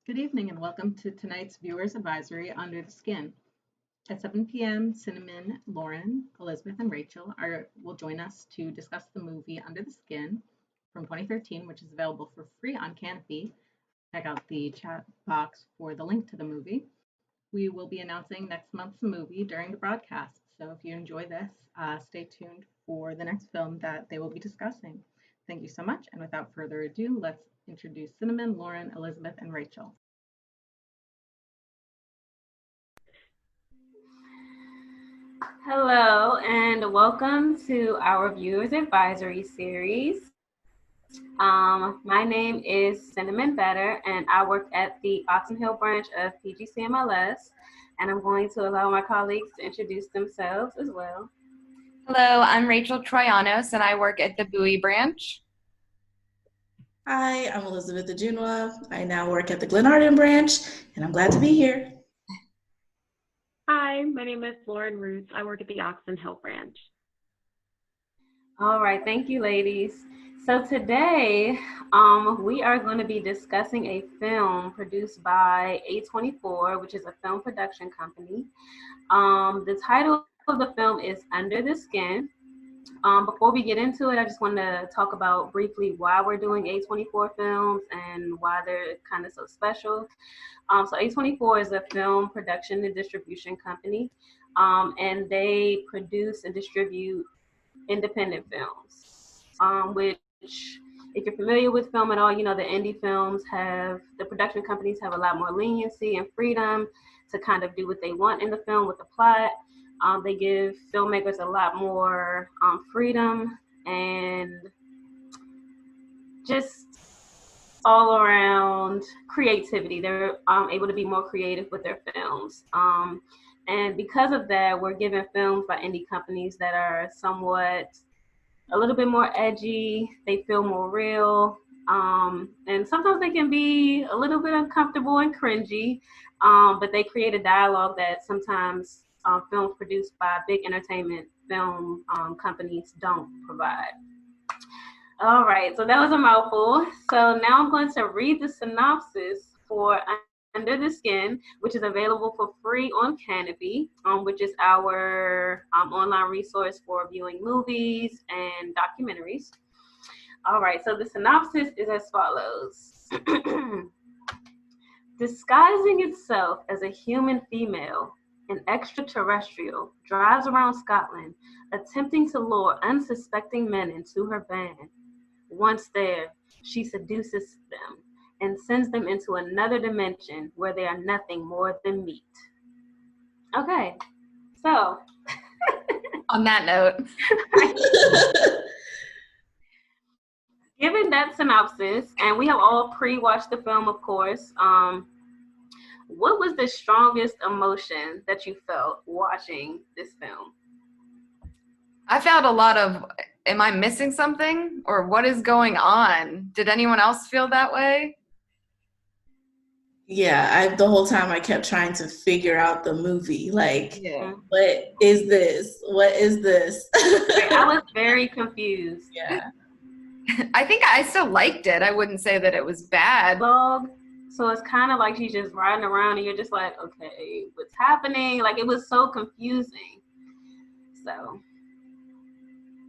Good evening and welcome to tonight's Viewers Advisory Under the Skin. At 7 p.m., Cinnamon, Lauren, Elizabeth, and Rachel will join us to discuss the movie Under the Skin from 2013, which is available for free on Kanopy. Check out the chat box for the link to the movie. We will be announcing next month's movie during the broadcast, so if you enjoy this, stay tuned for the next film that they will be discussing. Thank you so much, and without further ado, let's introduce Cinnamon, Lauren, Elizabeth, and Rachel. Hello and welcome to our Viewers Advisory Series. My name is Cinnamon Better and I work at the Oxon Hill branch of PGCMLS, and I'm going to allow my colleagues to introduce themselves as well. Hello, I'm Rachel Troyanos and I work at the Bowie branch. Hi, I'm Elizabeth Ajunwa. I now work at the Glenarden branch and I'm glad to be here. Hi, my name is Lauren Roots. I work at the Oxon Hill branch. All right, thank you, ladies. So today, we are going to be discussing a film produced by A24, which is a film production company. The title of the film is Under the Skin. Before we get into it, I just want to talk about briefly why we're doing A24 films and why they're kind of so special. So A24 is a film production and distribution company, and they produce and distribute independent films, which, if you're familiar with film at all, you know the indie films the production companies have a lot more leniency and freedom to kind of do what they want in the film with the plot. They give filmmakers a lot more freedom and just all around creativity. They're able to be more creative with their films. And because of that, we're given films by indie companies that are somewhat a little bit more edgy. They feel more real. And sometimes they can be a little bit uncomfortable and cringy, but they create a dialogue that sometimes films produced by big entertainment film companies don't provide. All right, so that was a mouthful. So now I'm going to read the synopsis for Under the Skin, which is available for free on Kanopy, which is our online resource for viewing movies and documentaries. All right, so the synopsis is as follows. Disguising itself as a human female, an extraterrestrial drives around Scotland, attempting to lure unsuspecting men into her band. Once there, she seduces them and sends them into another dimension where they are nothing more than meat. Okay, so. On that note. Given that synopsis, and we have all pre-watched the film, of course, what was the strongest emotion that you felt watching this film? I felt a lot of, am I missing something? Or what is going on? Did anyone else feel that way? Yeah, the whole time I kept trying to figure out the movie. Like, Yeah. What is this? What is this? I was very confused. Yeah. I think I still liked it. I wouldn't say that it was bad. So it's kind of like she's just riding around and you're just like, okay, what's happening? Like, it was so confusing. So.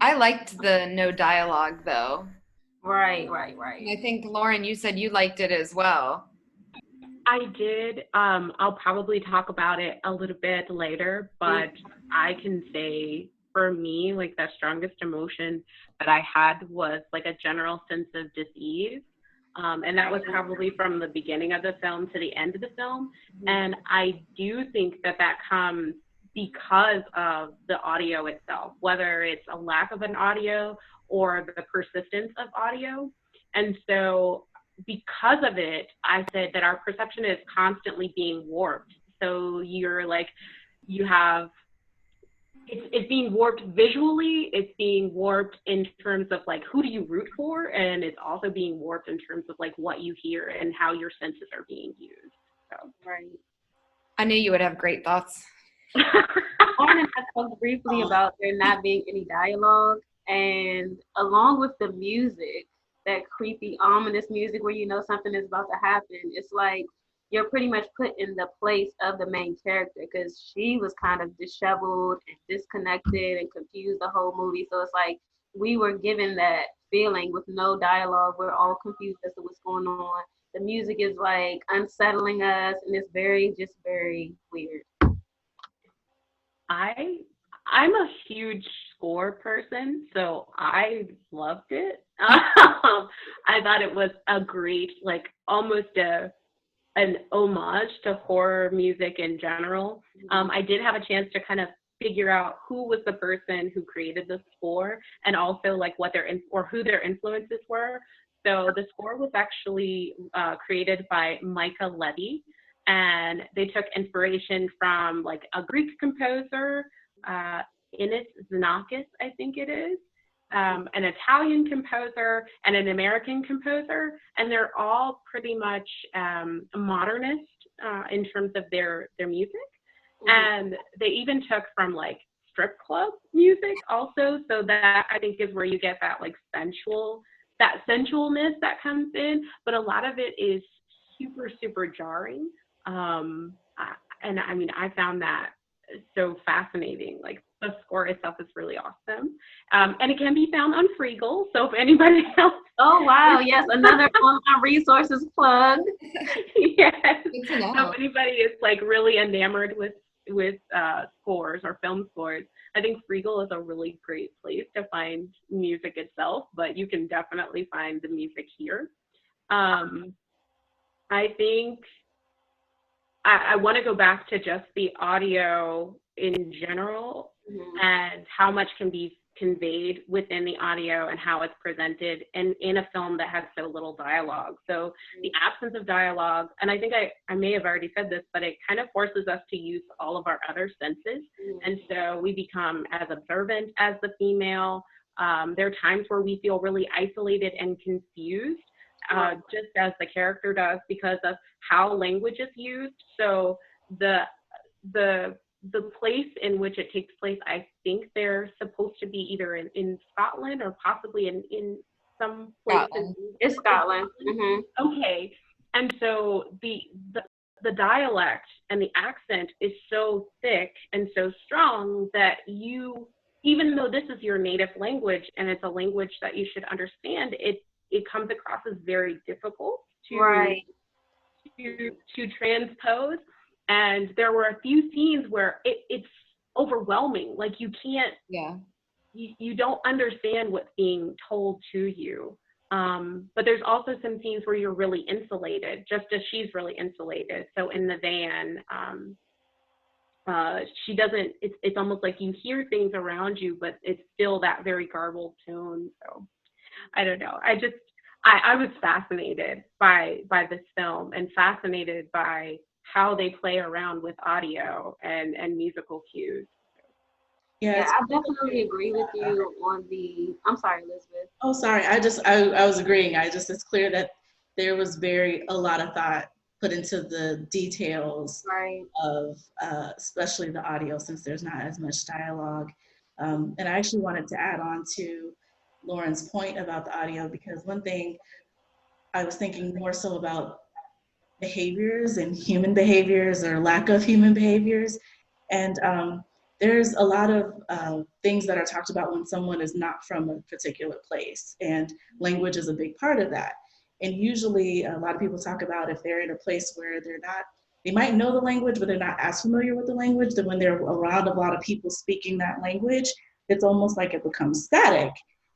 I liked the no dialogue, though. Right. And I think, Lauren, you said you liked it as well. I did. I'll probably talk about it a little bit later, but I can say for me, like the strongest emotion that I had was like a general sense of dis-ease. And that was probably from the beginning of the film to the end of the film. And I do think that comes because of the audio itself, whether it's a lack of an audio or the persistence of audio. And so because of it, I said that our perception is constantly being warped. So you're like, it's being warped visually, it's being warped in terms of like who do you root for, and it's also being warped in terms of like what you hear and how your senses are being used. So Right. I knew you would have great thoughts. I talked briefly about there not being any dialogue, and along with the music, that creepy, ominous music where you know something is about to happen, it's like you're pretty much put in the place of the main character because she was kind of disheveled and disconnected and confused the whole movie. So it's like we were given that feeling with no dialogue. We're all confused as to what's going on. The music is like unsettling us, and it's just very weird. I'm a huge score person, so I loved it. I thought it was a great, like almost an homage to horror music in general. I did have a chance to kind of figure out who was the person who created the score, and also like what or who their influences were. So the score was actually created by Micah Levy, and they took inspiration from like a Greek composer, Innis Xenakis, I think it is, an Italian composer, and an American composer, and they're all pretty much modernist in terms of their music. And they even took from like strip club music also, so that I think is where you get that like sensualness that comes in, but a lot of it is super jarring. And I mean, I found that so fascinating. Like the score itself is really awesome. And it can be found on Freegal. So if anybody else. Oh, wow. Yes. Another online resources plug. Yes. So if anybody is like really enamored with scores or film scores, I think Freegal is a really great place to find music itself, but you can definitely find the music here. I think I want to go back to just the audio in general and how much can be conveyed within the audio and how it's presented in a film that has so little dialogue. So the absence of dialogue, and I think I may have already said this, but it kind of forces us to use all of our other senses. And so we become as observant as the female. There are times where we feel really isolated and confused, just as the character does, because of how language is used. So the place in which it takes place, I think they're supposed to be either in Scotland or possibly in some places. It's Scotland. Okay. And so the dialect and the accent is so thick and so strong that you, even though this is your native language and it's a language that you should understand, it comes across as very difficult to transpose. And there were a few scenes where it's overwhelming. Like you can't, you don't understand what's being told to you. But there's also some scenes where you're really insulated, just as she's really insulated. So in the van, she doesn't, it's almost like you hear things around you, but it's still that very garbled tone. So I don't know. I was fascinated by this film and fascinated by how they play around with audio and musical cues. Yeah, I definitely agree with you on the, I'm sorry, Elizabeth. Oh, sorry. I was agreeing. It's clear that there was a lot of thought put into the details of especially the audio, since there's not as much dialogue. And I actually wanted to add on to Lauren's point about the audio, because one thing I was thinking more so about behaviors and human behaviors or lack of human behaviors. And there's a lot of things that are talked about when someone is not from a particular place, and language is a big part of that. And usually a lot of people talk about if they're in a place where they might know the language, but they're not as familiar with the language, then when they're around a lot of people speaking that language, it's almost like it becomes static.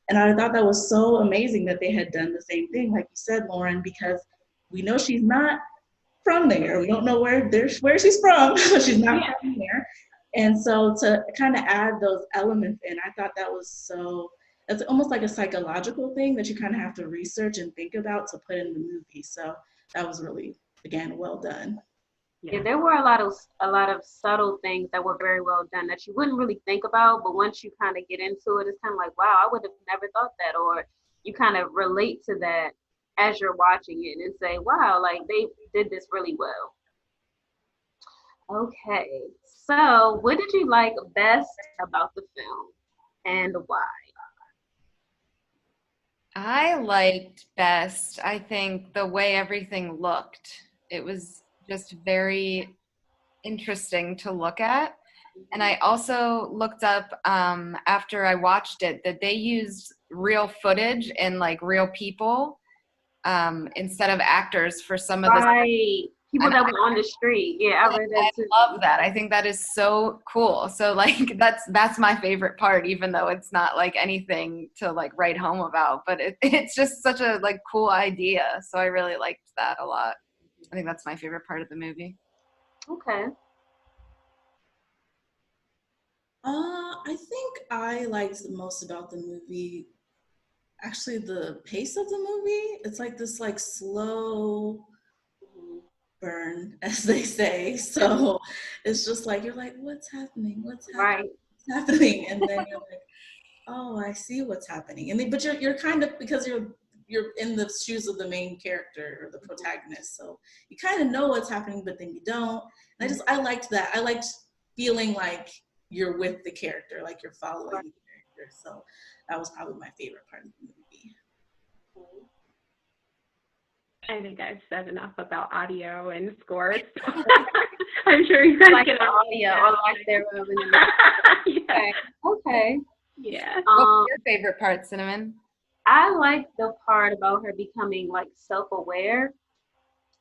And I thought that was so amazing that they had done the same thing, like you said, Lauren, because we know she's not from there. We don't know where she's from, but she's not from there. And so to kind of add those elements in, I thought that was it's almost like a psychological thing that you kind of have to research and think about to put in the movie. So that was really, again, well done. Yeah, there were a lot of subtle things that were very well done that you wouldn't really think about, but once you kind of get into it, it's kind of like, wow, I would have never thought that, or you kind of relate to that as you're watching it and say, wow, like they did this really well. Okay, so what did you like best about the film and why? I liked best, I think, the way everything looked. It was just very interesting to look at. And I also looked up after I watched it that they used real footage and like real people instead of actors for some of the Right. People that were on the street. Yeah, I read that too. I love that. I think that is so cool. So like that's my favorite part, even though it's not like anything to like write home about, but it's just such a like cool idea. So I really liked that a lot. I think that's my favorite part of the movie. Okay. I think I liked the most about the movie actually the pace of the movie. It's like this like slow burn, as they say. So it's just like you're like, what's happening? What's happening? Right. What's happening? And then you're like, oh, I see what's happening. And then, but you're kind of, because you're in the shoes of the main character or the protagonist, so you kind of know what's happening, but then you don't. And I liked that. I liked feeling like you're with the character, like you're following the character. So that was probably my favorite part of the movie. I think I've said enough about audio and scores. I'm sure you guys Like get the audio or like their yeah. Okay. Yeah. What's your favorite part, Cinnamon? I like the part about her becoming like self-aware.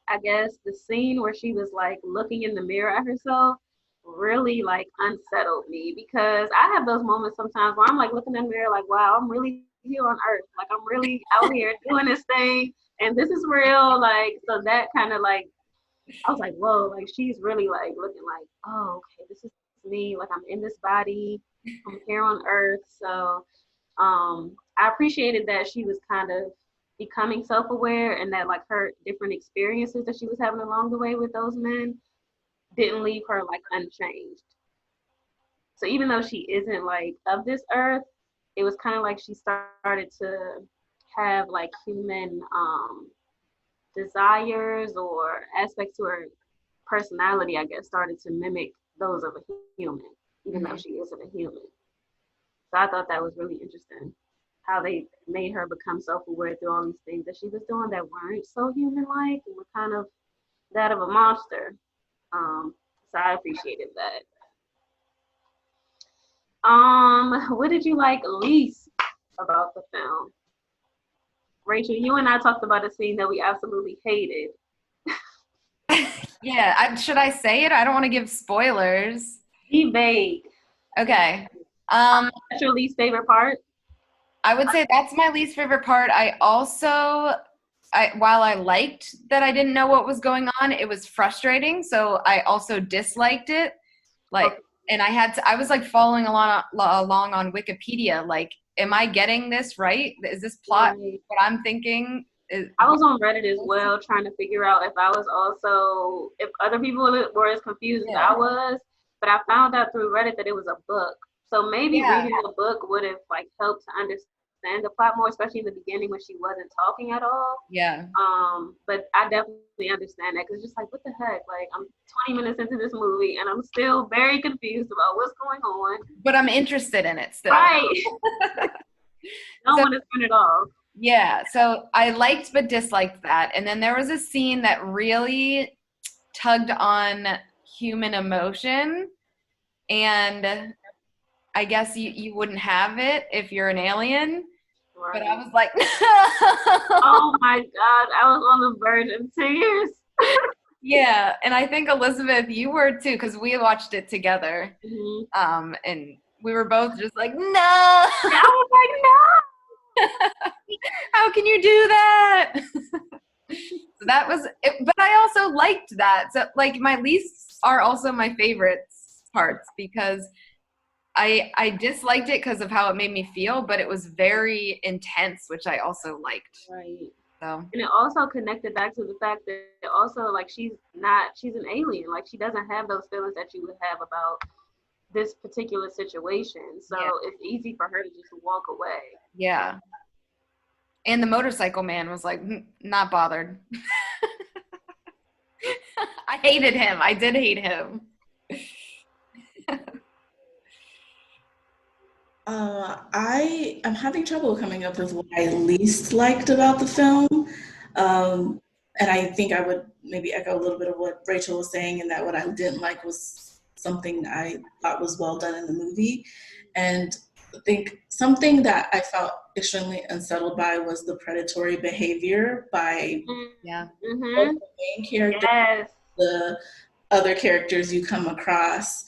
I guess the scene where she was like looking in the mirror at herself really like unsettled me, because I have those moments sometimes where I'm like looking in the mirror like, wow, I'm really here on earth. Like I'm really out here doing this thing and this is real. Like, so that kind of like, I was like, whoa, like she's really like looking like, oh, okay, this is me. Like I'm in this body. I'm here on earth. So I appreciated that she was kind of becoming self-aware, and that like her different experiences that she was having along the way with those men didn't leave her like unchanged. So even though she isn't like of this earth, it was kind of like she started to have like human desires or aspects to her personality, I guess, started to mimic those of a human, even though she isn't a human. So I thought that was really interesting, how they made her become self-aware through all these things that she was doing that weren't so human-like and were kind of that of a monster. So I appreciated that. What did you like least about the film? Rachel, you and I talked about a scene that we absolutely hated. Yeah, should I say it? I don't want to give spoilers. Be vague. Okay. That's your least favorite part? I would say that's my least favorite part. While I liked that I didn't know what was going on, it was frustrating. So I also disliked it. Like, and I was like following along on Wikipedia. Like, am I getting this right? Is this plot what I'm thinking? I was on Reddit as well, trying to figure out if other people were as confused as I was. But I found out through Reddit that it was a book. So maybe reading the book would have like helped to understand the plot more, especially in the beginning when she wasn't talking at all. Yeah. But I definitely understand that, because it's just like, what the heck? Like, I'm 20 minutes into this movie and I'm still very confused about what's going on. But I'm interested in it still. Right. No one is turned it off. Yeah, so I liked but disliked that. And then there was a scene that really tugged on human emotion. And I guess you wouldn't have it if you're an alien. Right. But I was like, oh my God, I was on the verge of tears. Yeah, and I think Elizabeth, you were too, because we watched it together. Mm-hmm. And we were both just like, no. I was like, no. How can you do that? So that was it, but I also liked that. So like my least are also my favorites parts, because I disliked it because of how it made me feel, but it was very intense, which I also liked. Right. So. And it also connected back to the fact that also like she's an alien. Like she doesn't have those feelings that you would have about this particular situation. So it's easy for her to just walk away. Yeah. And the motorcycle man was like, not bothered. I hated him. I did hate him. I'm having trouble coming up with what I least liked about the film. and I think I would maybe echo a little bit of what Rachel was saying, and that what I didn't like was something I thought was well done in the movie. And I think something that I felt extremely unsettled by was the predatory behavior by Yeah. both the main character, Yes. the other characters you come across.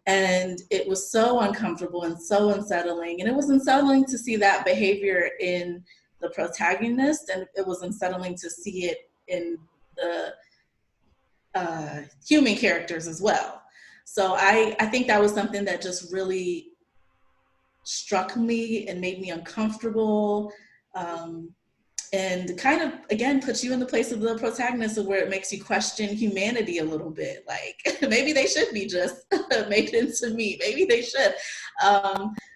And it was so uncomfortable and so unsettling. And it was unsettling to see that behavior in the protagonist, and it was unsettling to see it in the human characters as well. So I think that was something that just really struck me and made me uncomfortable, and kind of, again, puts you in the place of the protagonist, of where it makes you question humanity a little bit. Like, maybe they should be just made into meat. Maybe they should.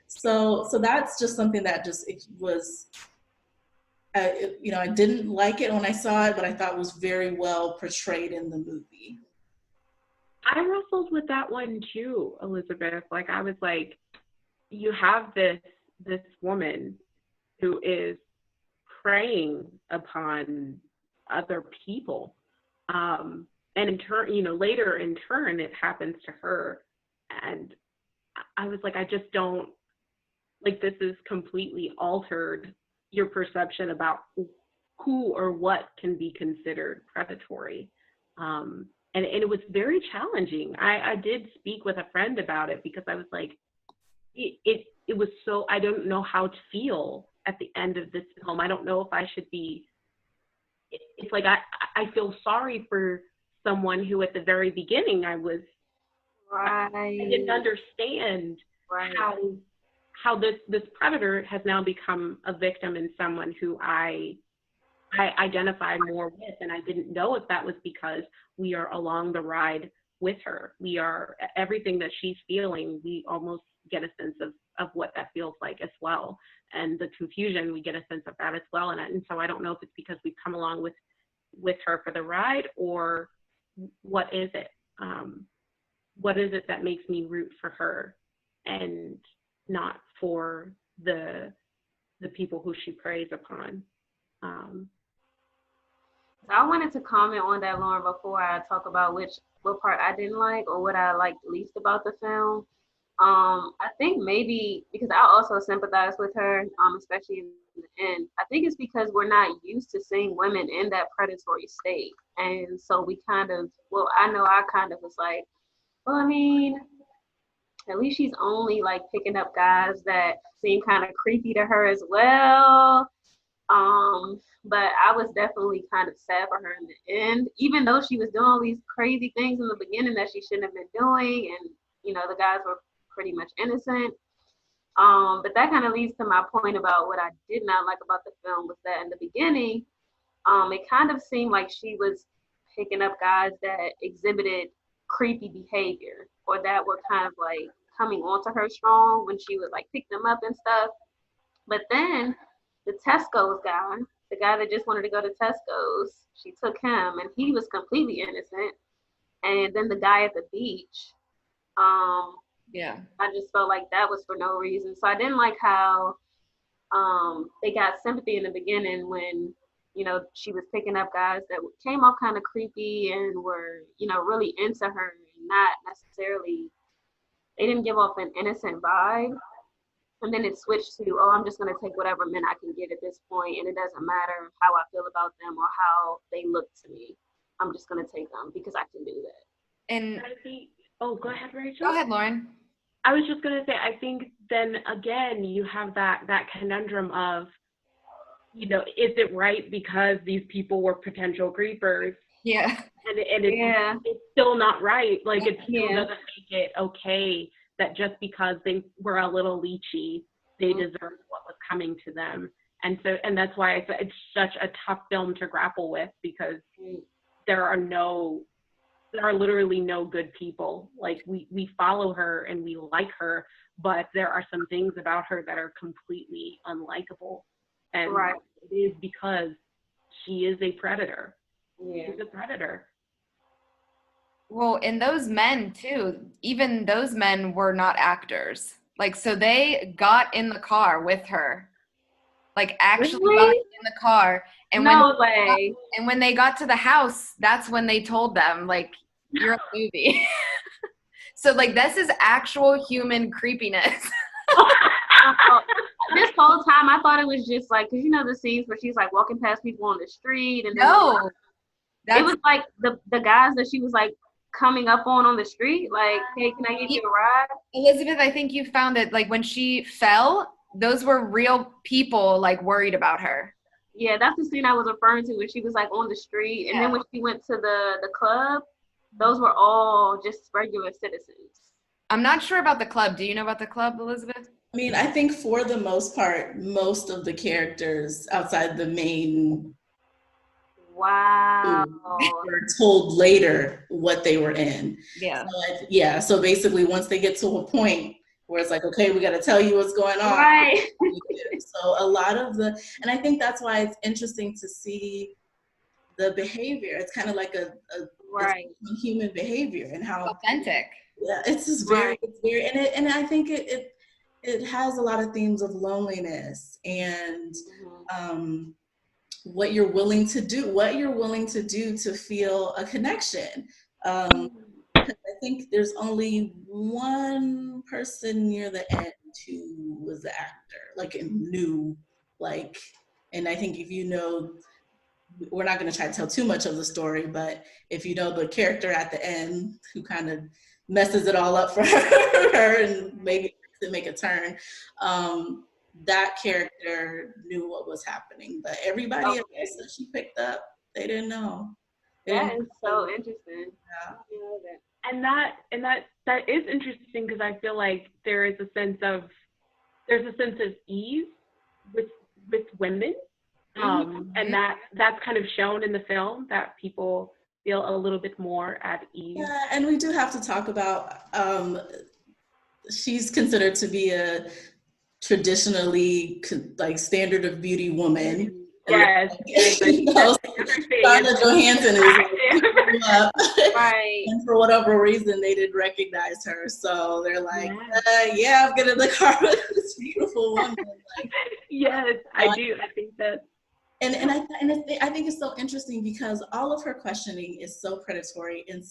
So that's just something that just, it was, I didn't like it when I saw it, but I thought it was very well portrayed in the movie. I wrestled with that one too, Elizabeth. Like, I was like, you have this woman who is preying upon other people, and in turn, later in turn, it happens to her, and I was like, I just don't like, this is completely altered your perception about who or what can be considered predatory. And it was very challenging. I did speak with a friend about it, because I was like, it was so, I don't know how to feel at the end of this film. I don't know if I should be, it's like, I feel sorry for someone who at the very beginning I didn't understand how this predator has now become a victim and someone who I identify more with. And I didn't know if that was because we are along the ride with her. We are, everything that she's feeling, we almost get a sense of what that feels like as well. And the confusion, we get a sense of that as well. And so I don't know if it's because we've come along with her for the ride, or what is it? What is it that makes me root for her and not for the people who she preys upon? I wanted to comment on that, Lauren, before I talk about what part I didn't like or what I liked least about the film. I think maybe because I also sympathize with her, especially in the end. I think it's because we're not used to seeing women in that predatory state. And so we kind of, well, I know I kind of was like, well, I mean, at least she's only like picking up guys that seem kind of creepy to her as well. But I was definitely kind of sad for her in the end, even though she was doing all these crazy things in the beginning that she shouldn't have been doing, and the guys were pretty much innocent. But that kind of leads to my point about what I did not like about the film, was that in the beginning, it kind of seemed like she was picking up guys that exhibited creepy behavior, or that were kind of like coming onto her strong when she would like pick them up and stuff. But then the Tesco's guy, the guy that just wanted to go to Tesco's, she took him, and he was completely innocent. And then the guy at the beach, I just felt like that was for no reason. So I didn't like how they got sympathy in the beginning when, she was picking up guys that came off kind of creepy and were, really into her, and not necessarily, they didn't give off an innocent vibe. And then it switched to, oh, I'm just going to take whatever men I can get at this point, and it doesn't matter how I feel about them or how they look to me. I'm just going to take them because I can do that. And go ahead, Rachel. Go ahead, Lauren. I was just going to say, I think then again, you have that conundrum of, is it right because these people were potential creepers? Yeah. And it's still not right. Like, it still doesn't make it okay that just because they were a little leechy, they deserved what was coming to them. And that's why it's such a tough film to grapple with, because there are literally no good people. Like, we follow her and we like her, but there are some things about her that are completely unlikable. And it is because she is a predator. Yeah. She's a predator. Well, and those men too, even those men were not actors. Like, so they got in the car with her. like actually Really? got in the car. And No way. when they got to the house, that's when they told them, like, you're a movie. So, like, this is actual human creepiness. This whole time I thought it was just like, because you know the scenes where she's like walking past people on the street, and No. it was like the guys that she was like coming up on the street, like, hey, can I give you a ride? Elizabeth, I think you found it, like, when she fell, those were real people, like, worried about her. Yeah, that's the scene I was referring to when she was like on the street, and then when she went to the club, those were all just regular citizens. I'm not sure about the club. Do you know about the club, Elizabeth? I mean, I think for the most part, most of the characters outside the main Wow. were told later what they were in. Yeah. So basically, once they get to a point where it's like, okay, we got to tell you what's going on. Right. So a lot of and I think that's why it's interesting to see the behavior. It's kind of like a human behavior and how authentic. Yeah, it's just it's very, and I think it has a lot of themes of loneliness and what you're willing to do to feel a connection. I think there's only one person near the end who was the actor, like, and knew, like, and I think if you know, we're not going to try to tell too much of the story, but if you know the character at the end who kind of messes it all up for her and maybe to make a turn, that character knew what was happening, but everybody else that she picked up, they didn't know. That is so interesting. Yeah. And that is interesting because I feel like there's a sense of ease with women, and that's kind of shown in the film, that people feel a little bit more at ease. Yeah, and we do have to talk about she's considered to be a traditionally like standard of beauty woman. Yes. Scarlett Johansson is up. Right. And for whatever reason, they didn't recognize her. So they're like, I'm getting in the car with this beautiful woman. Like, yes, I do. I think that. And I think it's so interesting because all of her questioning is so predatory and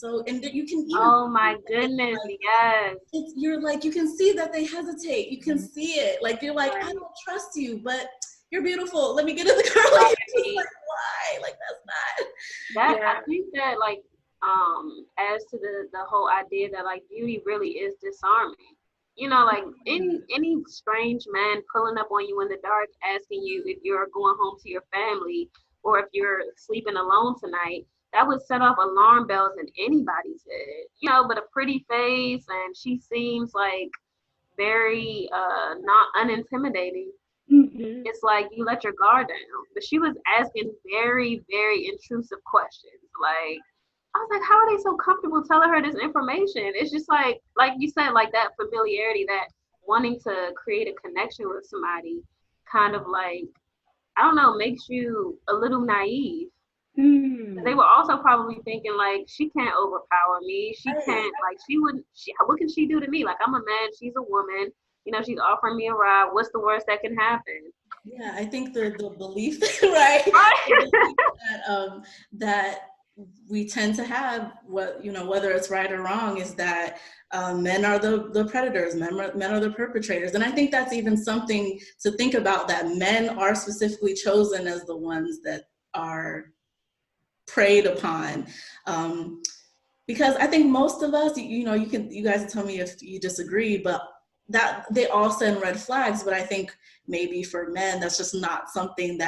you can even. Oh my goodness, yes. You're like, you can see that they hesitate. You can see it. Like, you're like, I don't trust you, but you're beautiful. Let me get in the car. Like, like, why? Like, that's not. I think that, like, as to the whole idea that, like, beauty really is disarming. You know, like, any strange man pulling up on you in the dark asking you if you're going home to your family or if you're sleeping alone tonight, that would set off alarm bells in anybody's head. You know, but a pretty face, and she seems like very not unintimidating. Mm-hmm. It's like you let your guard down. But she was asking very, very intrusive questions. Like, I was like, how are they so comfortable telling her this information? It's just like you said, like that familiarity, that wanting to create a connection with somebody kind of like, I don't know, makes you a little naive. They were also probably thinking, like, she can't overpower me. She can't, like, what can she do to me? Like, I'm a man, she's a woman. You know, she's offering me a ride. What's the worst that can happen? Yeah, I think the belief, right? That we tend to have, whether it's right or wrong, is that men are the predators, men are the perpetrators. And I think that's even something to think about, that men are specifically chosen as the ones that are preyed upon. Because I think most of us, you guys tell me if you disagree, but that they all send red flags. But I think maybe for men, that's just not something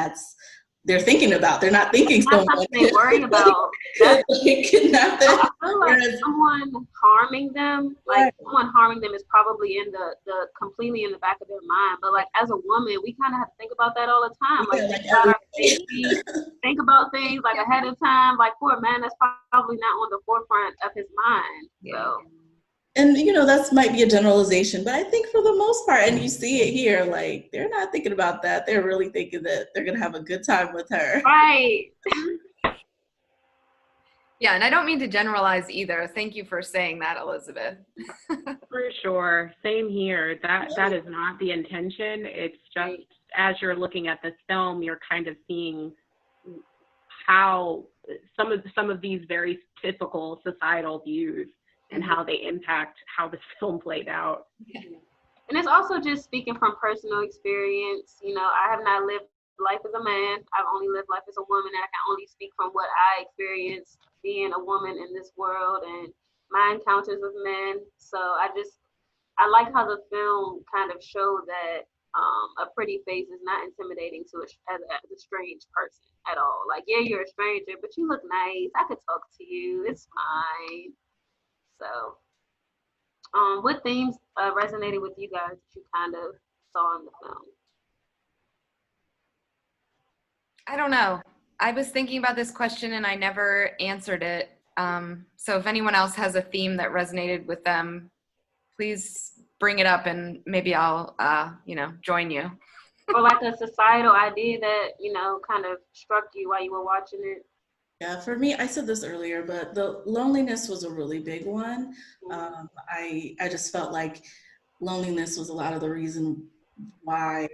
they're thinking about. They're not thinking so much. They worry about. I feel like Whereas, someone harming them, someone harming them is probably in the completely in the back of their mind. But like as a woman, we kind of have to think about that all the time. Like think about our safety, think about things like ahead of time. Like for a man, that's probably not on the forefront of his mind. So. And that might be a generalization, but I think for the most part, and you see it here, like they're not thinking about that. They're really thinking that they're gonna have a good time with her. Right. Yeah, and I don't mean to generalize either. Thank you for saying that, Elizabeth. For sure. Same here. That is not the intention. It's just as you're looking at this film, you're kind of seeing how some of these very typical societal views and how they impact how this film played out. And it's also just speaking from personal experience. You know, I have not lived life as a man. I've only lived life as a woman, and I can only speak from what I experienced being a woman in this world and my encounters with men. So I like how the film kind of showed that a pretty face is not intimidating to as a strange person at all. Like, yeah, you're a stranger, but you look nice. I could talk to you. It's fine. So, what themes resonated with you guys that you kind of saw in the film? I don't know. I was thinking about this question and I never answered it. So if anyone else has a theme that resonated with them, please bring it up and maybe I'll, join you. Or like a societal idea that, kind of struck you while you were watching it? Yeah, for me, I said this earlier, but the loneliness was a really big one. I just felt like loneliness was a lot of the reason why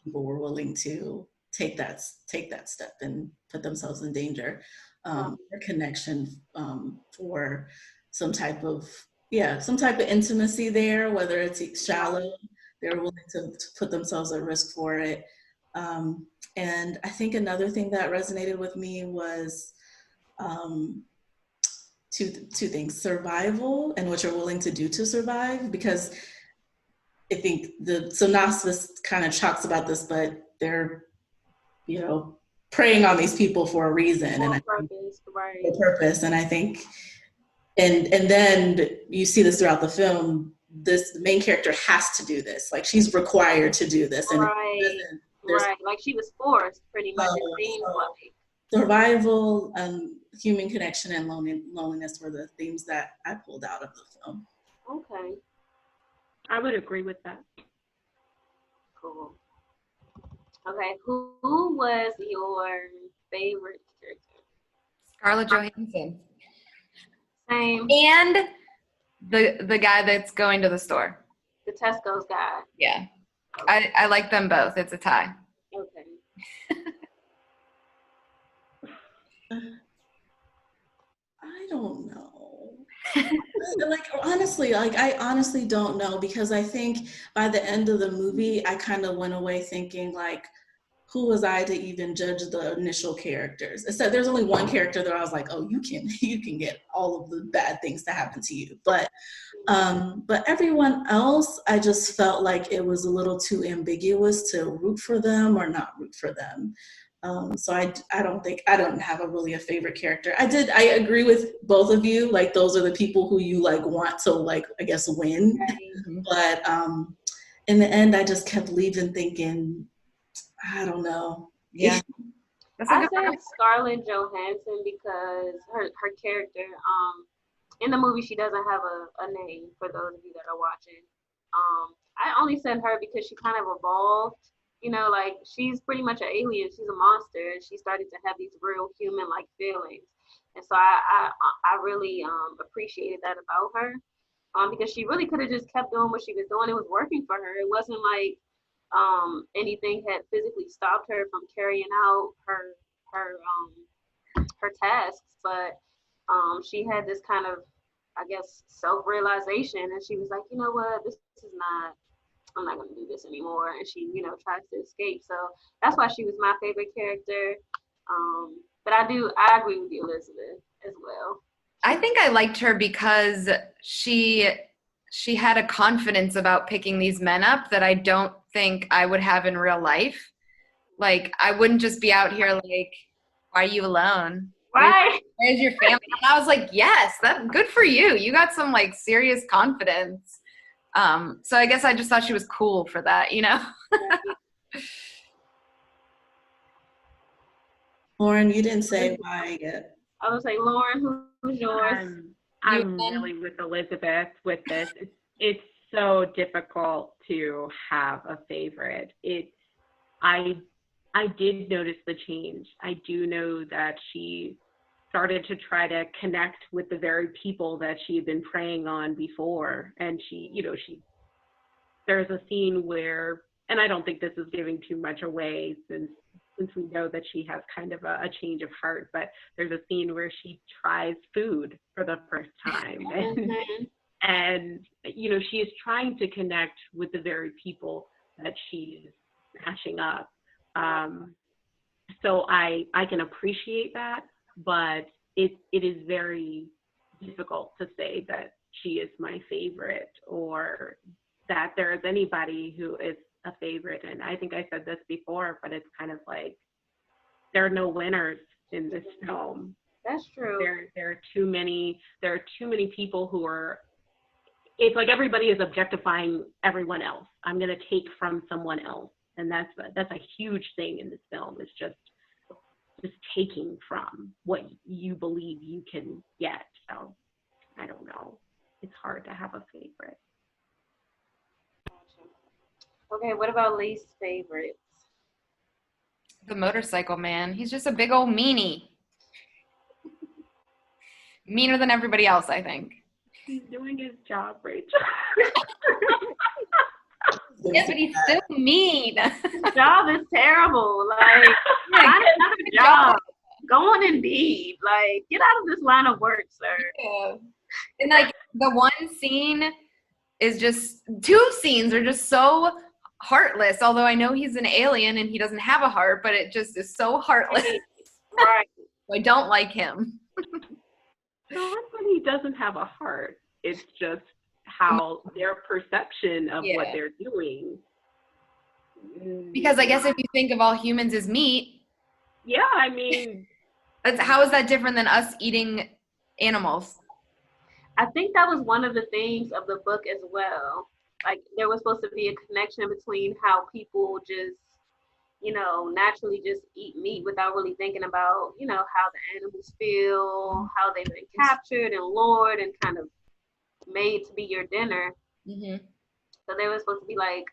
people were willing to take that step and put themselves in danger. A connection for some type of intimacy there, whether it's shallow, they're willing to put themselves at risk for it. And I think another thing that resonated with me was two things: survival and what you're willing to do to survive. Because I think the synopsis kind of talks about this, but they're, preying on these people for a reason and for purpose. And I think, and then you see this throughout the film. This main character has to do this. Like, she's required to do this, and like she was forced, pretty much. It seems like survival, human connection, and loneliness were the themes that I pulled out of the film. Okay. I would agree with that. Cool. Okay, who was your favorite character? Scarlett Johansson. Same. And the guy that's going to the store. The Tesco's guy. Yeah. Okay. I like them both. It's a tie. Okay. I don't know. I honestly don't know, because I think by the end of the movie, I kind of went away thinking, like, who was I to even judge the initial characters? Except there's only one character that I was like, oh, you can get all of the bad things to happen to you. But everyone else, I just felt like it was a little too ambiguous to root for them or not root for them. So I don't have a favorite character. I agree with both of you. Like, those are the people who you want to I guess win. Right. But in the end, I just kept leaving thinking, I don't know. Yeah. I said Scarlett Johansson because her character, in the movie, she doesn't have a name, for those of you that are watching. I only said her because she kind of evolved. She's pretty much an alien. She's a monster, and she started to have these real human-like feelings. And so I really appreciated that about her, because she really could have just kept doing what she was doing. It was working for her. It wasn't like anything had physically stopped her from carrying out her tasks, but she had this kind of, I guess, self-realization, and she was like, you know what, I'm not going to do this anymore. And she, tries to escape. So that's why she was my favorite character. But I agree with you, Elizabeth, as well. I think I liked her because she had a confidence about picking these men up that I don't think I would have in real life. Like, I wouldn't just be out here like, why are you alone? Right. Where's your family? And I was like, yes, that's good for you. You got some serious confidence. So I guess I just thought she was cool for that, Lauren, you didn't say why yet. I was like, Lauren, who's yours? I'm really with Elizabeth with this. It's so difficult to have a favorite. I did notice the change. I do know that she started to try to connect with the very people that she had been preying on before. And there's a scene where, and I don't think this is giving too much away since we know that she has kind of a change of heart, but there's a scene where she tries food for the first time. And she is trying to connect with the very people that she's smashing up. So I can appreciate that, but it is very difficult to say that she is my favorite or that there is anybody who is a favorite. And I think I said this before, but it's kind of like there are no winners in this film. That's true. There are too many people who are, it's like everybody is objectifying everyone else. I'm going to take from someone else. And that's a huge thing in this film. It's just taking from what you believe you can get. So I don't know. It's hard to have a favorite. Okay, what about least favorites? The motorcycle man. He's just a big old meanie. Meaner than everybody else, I think. He's doing his job, Rachel. Yeah, but he's still mean. His job is terrible. Like, find another job. Go on Indeed. Like, get out of this line of work, sir. Yeah. And like the one scene is just, two scenes are just so heartless. Although I know he's an alien and he doesn't have a heart, but it just is so heartless. Right. I don't like him. Not that he doesn't have a heart. It's just how their perception of what they're doing. Because I guess if you think of all humans as meat. Yeah, I mean. How is that different than us eating animals? I think that was one of the themes of the book as well. Like, there was supposed to be a connection between how people just, naturally just eat meat without really thinking about, how the animals feel, how they've been captured and lured and kind of made to be your dinner. Mm-hmm. So they were supposed to be like,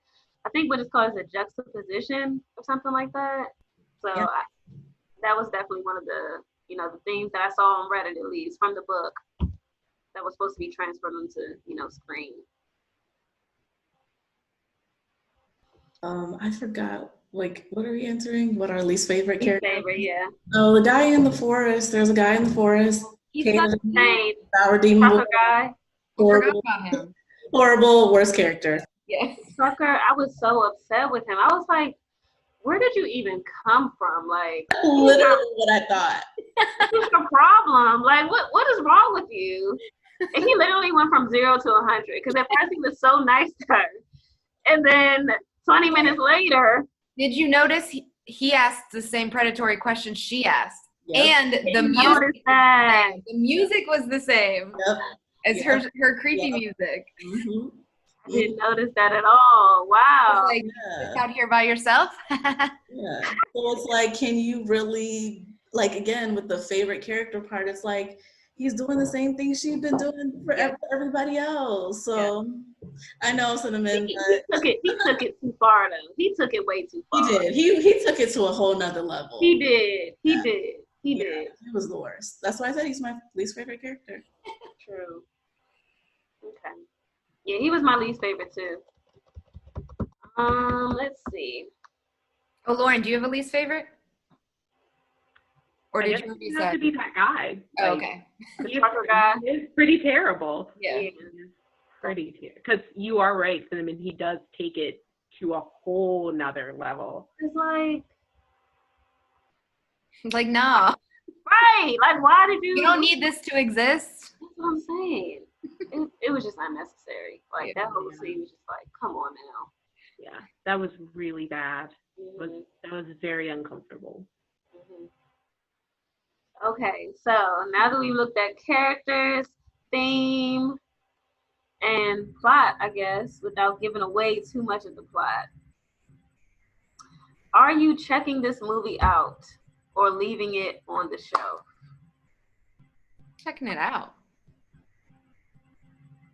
I think what it's called is a juxtaposition or something like that. So that was definitely one of the, the themes that I saw on Reddit, at least from the book, that was supposed to be transferred onto, screen. I forgot. Like, what are we answering? What our least favorite character? Favorite, yeah. Oh, the guy in the forest. There's a guy in the forest. He's not the same. Trucker guy. Horrible. About him. Horrible, worst character. Yeah. Trucker, I was so upset with him. I was like, where did you even come from? Like, literally what I thought. What's your problem? Like, what is wrong with you? And he literally went from 0 to 100 because at first he was so nice to her, and then 20 minutes later. Did you notice he asked the same predatory question she asked? Yep. And the music was the same as her creepy music. Mm-hmm. I didn't notice that at all. Wow. Like, just out here by yourself? Yeah. So it's like, can you really, like, again, with the favorite character part, it's like, he's doing the same thing she's been doing for everybody else. So I know, Cinnamon. He took it too far, though. He took it way too far. He did. He took it to a whole nother level. He did. He did. He was the worst. That's why I said he's my least favorite character. True. Okay. Yeah, he was my least favorite too. Let's see. Oh, Lauren, do you have a least favorite? Or did you have to be that guy? Oh, okay. The trucker guy is pretty terrible. Yeah. Pretty terrible. Because you are right, Cinnamon. He does take it to a whole nother level. It's like, nah. Right. Like, why did you? You don't need this to exist. That's what I'm saying. It was just unnecessary. Like, that whole scene was just like, come on now. Yeah, that was really bad. That was very uncomfortable. Mm-hmm. Okay, so now that we've looked at characters, theme, and plot, I guess, without giving away too much of the plot, are you checking this movie out or leaving it on the shelf? Checking it out.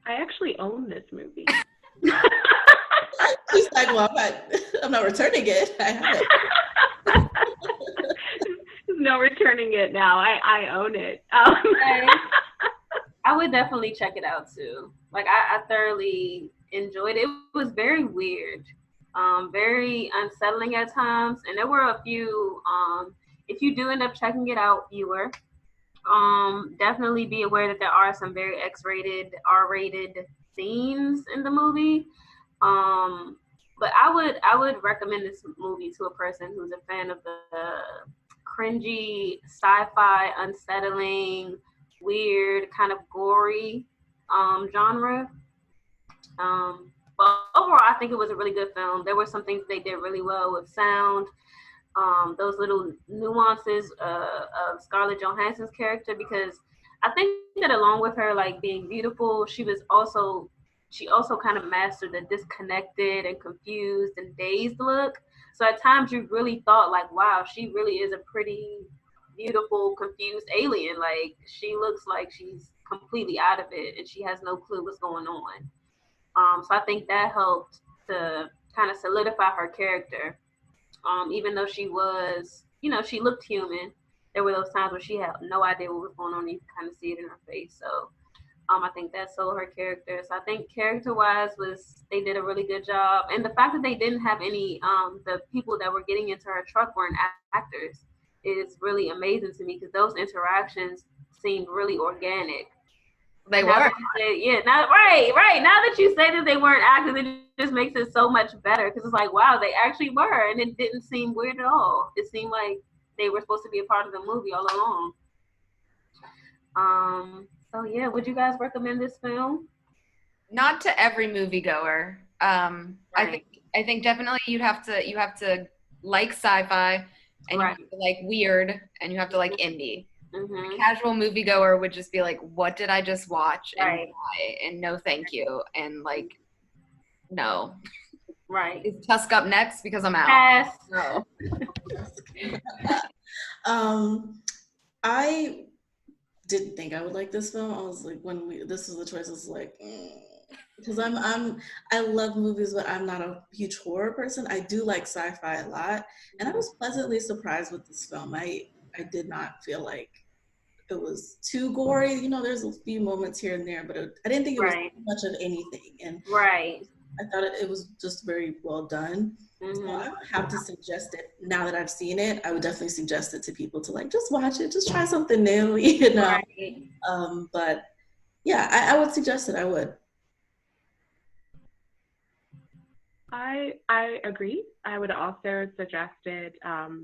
I actually own this movie. She's like, well, I'm not returning it. I have it. no returning it now. I own it. Okay. I would definitely check it out too. Like I thoroughly enjoyed it. It was very weird, very unsettling at times, and there were a few. If you do end up checking it out, viewer, definitely be aware that there are some very X-rated, R-rated scenes in the movie. But I would recommend this movie to a person who's a fan of the cringy, sci-fi, unsettling, weird, kind of gory genre. But overall, I think it was a really good film. There were some things they did really well with sound. Those little nuances of Scarlett Johansson's character, because I think that along with her like being beautiful, she also kind of mastered the disconnected and confused and dazed look. So at times you really thought like, wow, she really is a pretty beautiful, confused alien. Like she looks like she's completely out of it and she has no clue what's going on. So I think that helped to kind of solidify her character. Even though she was, she looked human, there were those times where she had no idea what was going on. You could kind of see it in her face. So I think that sold her character. So I think character-wise they did a really good job. And the fact that they didn't have any, the people that were getting into her truck weren't actors is really amazing to me because those interactions seemed really organic. They now were. Right. Now that you say that they weren't actors, it just makes it so much better because it's like, wow, they actually were, and it didn't seem weird at all. It seemed like they were supposed to be a part of the movie all along. So yeah, would you guys recommend this film? Not to every moviegoer. Right. I think definitely you have to like sci-fi, and Right. you have to like weird, and you have to like indie. Mm-hmm. A casual moviegoer would just be like, what did I just watch? And Right. why? And no thank you. And like, no. Right. Is Tusk up next? Because I'm out. Pass. No. I didn't think I would like this film. I was like, this was the choice, I was like, because I love movies, but I'm not a huge horror person. I do like sci-fi a lot, and I was pleasantly surprised with this film. I did not feel like it was too gory. There's a few moments here and there, but I didn't think it was too much of anything. And right. I thought it was just very well done. Mm-hmm. So I would have to suggest it. Now that I've seen it, I would definitely suggest it to people to like, just watch it, just try something new, Right. But yeah, I would suggest it. I would. I agree. I would also suggest it.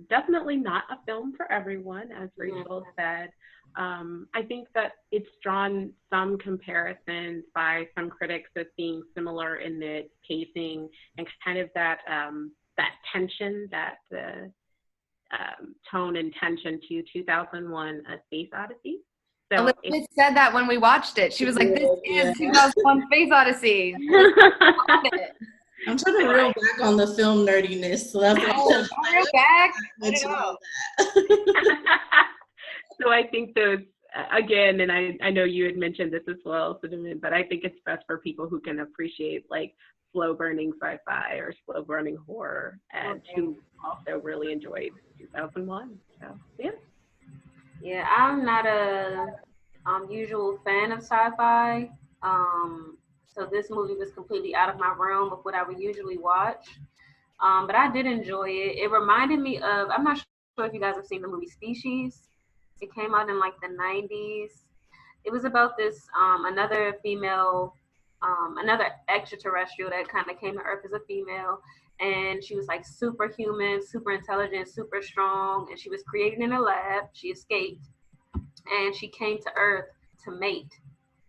Definitely not a film for everyone, as Rachel said. I think that it's drawn some comparisons by some critics as being similar in its pacing and kind of that tension, that tone and tension to 2001: A Space Odyssey. So Elizabeth said that when we watched it. She was like, "This is 2001: Space Odyssey." I'm trying to reel back on the film nerdiness, so that's reel back. So I think those, again, and I know you had mentioned this as well, Cinnamon, but I think it's best for people who can appreciate like slow burning sci-fi or slow burning horror, and who also really enjoyed 2001. So yeah. Yeah, I'm not a usual fan of sci-fi. So this movie was completely out of my realm of what I would usually watch. But I did enjoy it. It reminded me of, I'm not sure if you guys have seen the movie Species. It came out in like the 90s. It was about this, another female, another extraterrestrial that kind of came to Earth as a female. And she was like superhuman, super intelligent, super strong. And she was created in a lab. She escaped. And she came to Earth to mate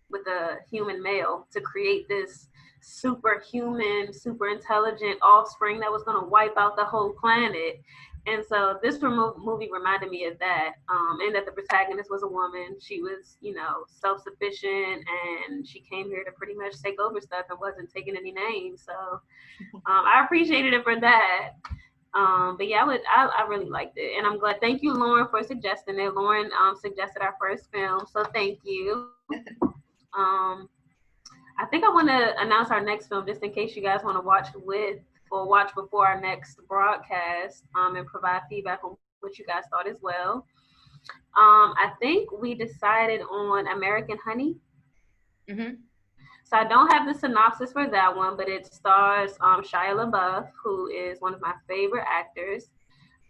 with a human male to create this superhuman, super intelligent offspring that was going to wipe out the whole planet. And so this movie reminded me of that, and that the protagonist was a woman. She was, self-sufficient, and she came here to pretty much take over stuff and wasn't taking any names. So I appreciated it for that. But yeah, I really liked it, and I'm glad. Thank you, Lauren, for suggesting it. Lauren suggested our first film, so thank you. I think I want to announce our next film just in case you guys want to watch with or watch before our next broadcast, and provide feedback on what you guys thought as well. I think we decided on American Honey. Mm-hmm. So I don't have the synopsis for that one, but it stars Shia LaBeouf, who is one of my favorite actors.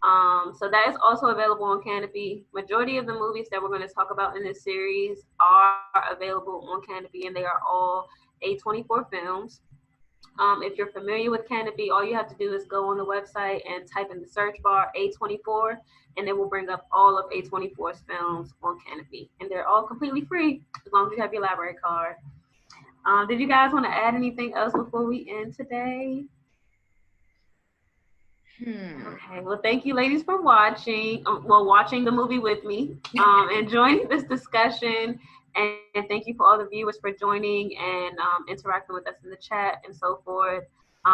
So that is also available on Kanopy. Majority of the movies that we're going to talk about in this series are available on Kanopy, and they are all A24 films. If you're familiar with Kanopy, all you have to do is go on the website and type in the search bar A24, and it will bring up all of A24's films on Kanopy. And they're all completely free as long as you have your library card. Did you guys want to add anything else before we end today? Okay, well, thank you, ladies, for watching. Watching the movie with me and joining this discussion. And thank you for all the viewers for joining and interacting with us in the chat and so forth.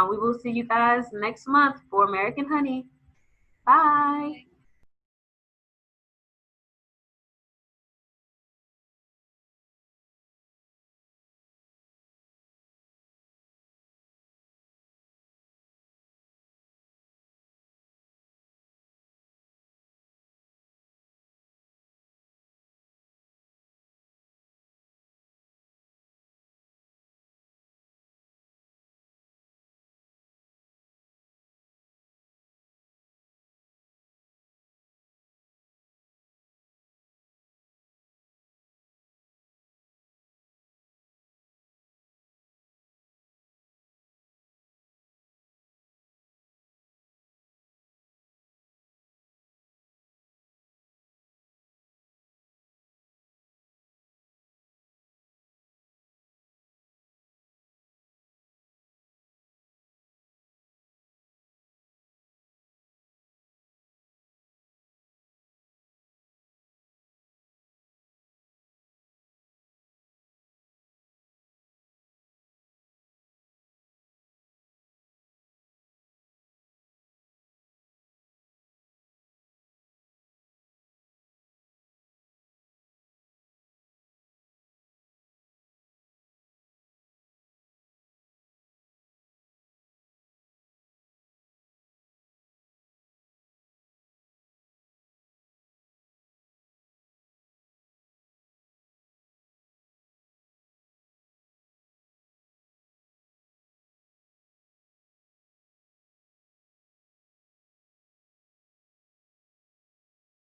We will see you guys next month for American Honey. Bye.